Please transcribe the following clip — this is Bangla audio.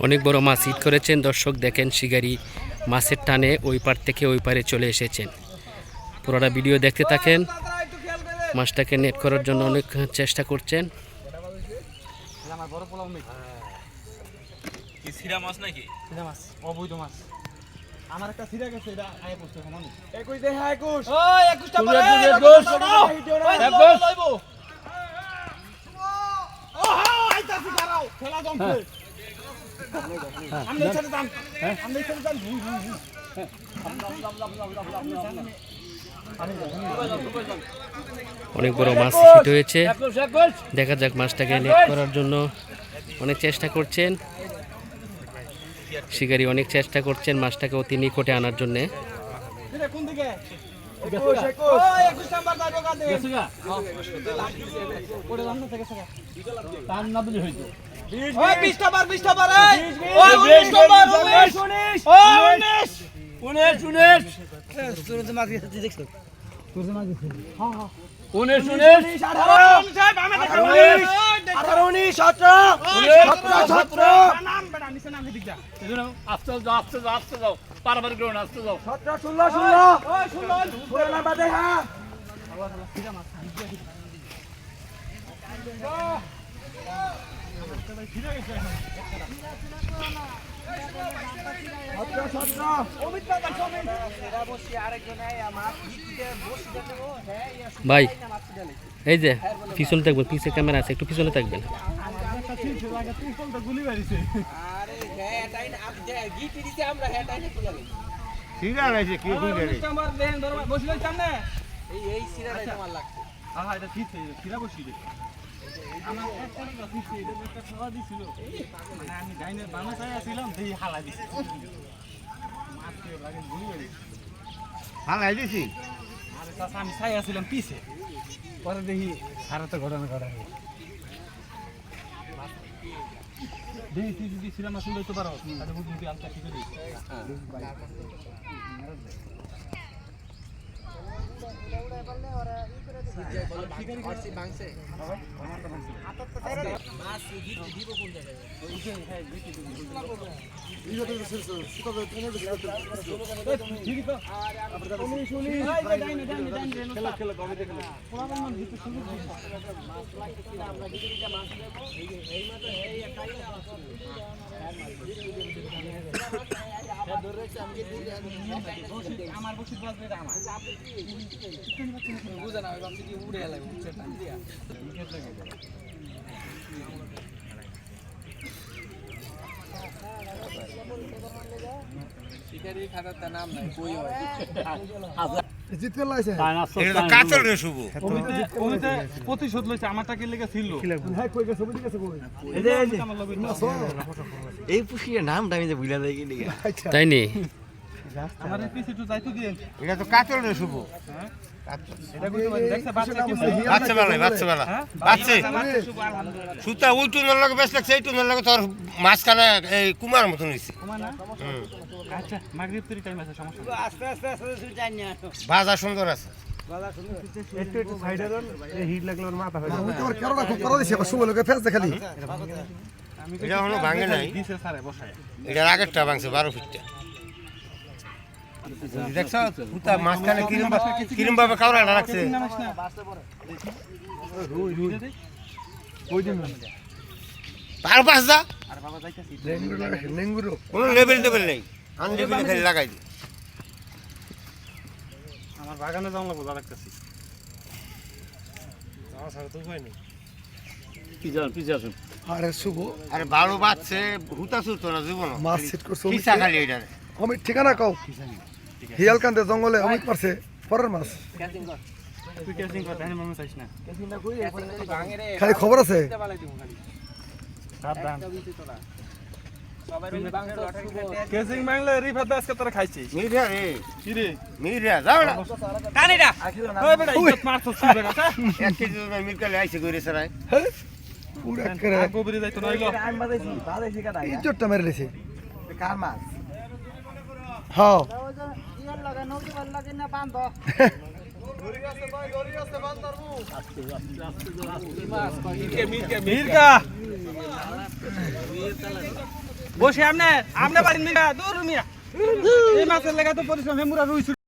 অনেক বড় মাছ হিট করেছেন দর্শক। দেখেন শিকারি মাছের টানে ওই পার থেকে ওই পারে চলে এসেছেন। পুরোটা ভিডিও দেখতে থাকেন। মাছটাকে নেট করার জন্য অনেক চেষ্টা করছেন। আমার একটা সিরা গেছে এটা আয় পোস্ট সমান 21 দে 21 ওই 21টা পরে 21 লইবো ও আইতাছি দাঁড়াও খেলা জমছে আমনে ছেড়ে দান আমনে ছেড়ে দান অনেক বড় মাছ হিট হয়েছে। দেখা যাক মাছটাকে নেট করার জন্য অনেক চেষ্টা করছেন শিকারি, অনেক চেষ্টা করছেন মাছটাকে অতি নিকটে আনার জন্য। এটা কোন দিকে 21 ওই 21 নাম্বার দাও কাঁদে গেছগা পড়ে লাম না থেকে গেছগা টান না দিলে হইতো ওই 20টা বার এই ওই 19 নাম্বার 19 ওই 19 তোর তো মাছ গেছে দেখছো তোর তো মাছ গেছে হ্যাঁ হ্যাঁ 19 18 সাহেব আমি দেখা 18 19 17 17 নাম বেটা নিচে নাম দিক যা এজন্য আস্তে যাও পারবার গ্রহণ আস্তে যাও 17 16 ওই 16 নাম্বার দে হ্যাঁ আল্লাহ সিধা মাছ ভাই এই যে পিছনে থাকবেন, পিছে ক্যামেরা আছে, একটু পিছনে থাকবেন। আমার একটা দিছে এটা একটা খাওয়া দিছিল মানে আমি গাইনের বানা চাইছিলাম দেই হালা দিছি মাছ কে লাগে গুলি গেল হালাই দিছি আরে চাচা আমি চাইছিলাম পিছে পরে দেখি সারা তো ঘটনা ঘটা দেই তুই যদি সিনেমা শুনতে তো পারো তাহলে বুঝবি আলতা ঠিক আছে আমার বসে বাজবে আমার বুঝা না ভাবছি কি উড়ে এলাই উঠছে টান দিয়া শিকারি খাতার তা নাম নাই কই হয় জিত করে লাইছে এটা তো কাতল রে শুভ ওইতে প্রতিশোধ লইছে আমারটা কি লেগে ছিল হ্যাঁ কই গেছে ওই দিকে কই এই যে এই পুষিয়ে নামটা আমি যে ভুলা যাই কি লিগা তাই নি আমার পিছে একটু যাইতে দিন এটা তো কাতল রে শুভ হ্যাঁ এটা কই দেখছ বাচ্চা কি বাচ্চা সুতা উল্টো নল লাগে বেশ লাগছে এইটু নল লাগে তোর মাছখানে এই কুমার মতন হইছে কুমার না আচ্ছা মাগরিব তরি টাইম আছে সমস্যা আস্তে যাই না বাজার সুন্দর আছে একটু সাইডে দেন এই হিট লাগলে ওর মাথা হয়ে যাবে তোমার কেন রাখো করো দিছে শুভ লোকে ফেস দেখালি আমি এটা হলো ভাঙে নাই দিছে সারে বসায় এটা আগেরটা ভাঙছে 12 ফিটটা দেখছ সুতা মাছখানে কিরম ভাবে কাউরাটা রাখছে তার পাশ যা আর বাবা যাইতাছি লেঙ্গুরো কোনো লেভেল নেই আনলেভেল খালি লাগাই দি আমার বাগানে যাওয়া লাগবে লাগতেছি যাওয়া ছাড়া তো উপায় নেই পিছে আসুন আরে শুভ আরে ভালো বাচ্চে হুতা সুতো না জীবন মাছ সেট করছো কিসা খালি এটা আমি ঠিকানা কও হিয়ালকান্তে জঙ্গলে অমিত পারছে পরের মাছ তুই ক্যাচিং কর তাই মনে চাইছ না ক্যাচিং না কই ভাঙে রে খালি খবর আছে সাবধান কেসিং বাংলা রিফাত আজকে তোরা খাইছিস মিরিয়া রে কি রে মিরিয়া যাও না কানিটা ওই বেটা ইজ্জত মারছস তুই বেটা 1 কেজি মিরকালে আইছে গইরে সরাই পুরা করে গোবরি যাইতো নাইলো আমি বাদাইছি কাটা ইজ্জতটা মেরে লেছে কার মাছ হ্যাঁ ইয়ার লাগা নৌকি ভাল লাগে না বান্ধ মির্গা বসে আমনে আমনে বাড়ি মির্গা দূর মিয়া এই মাছের লাগা তো পরিশ্রম হেমুরা রুই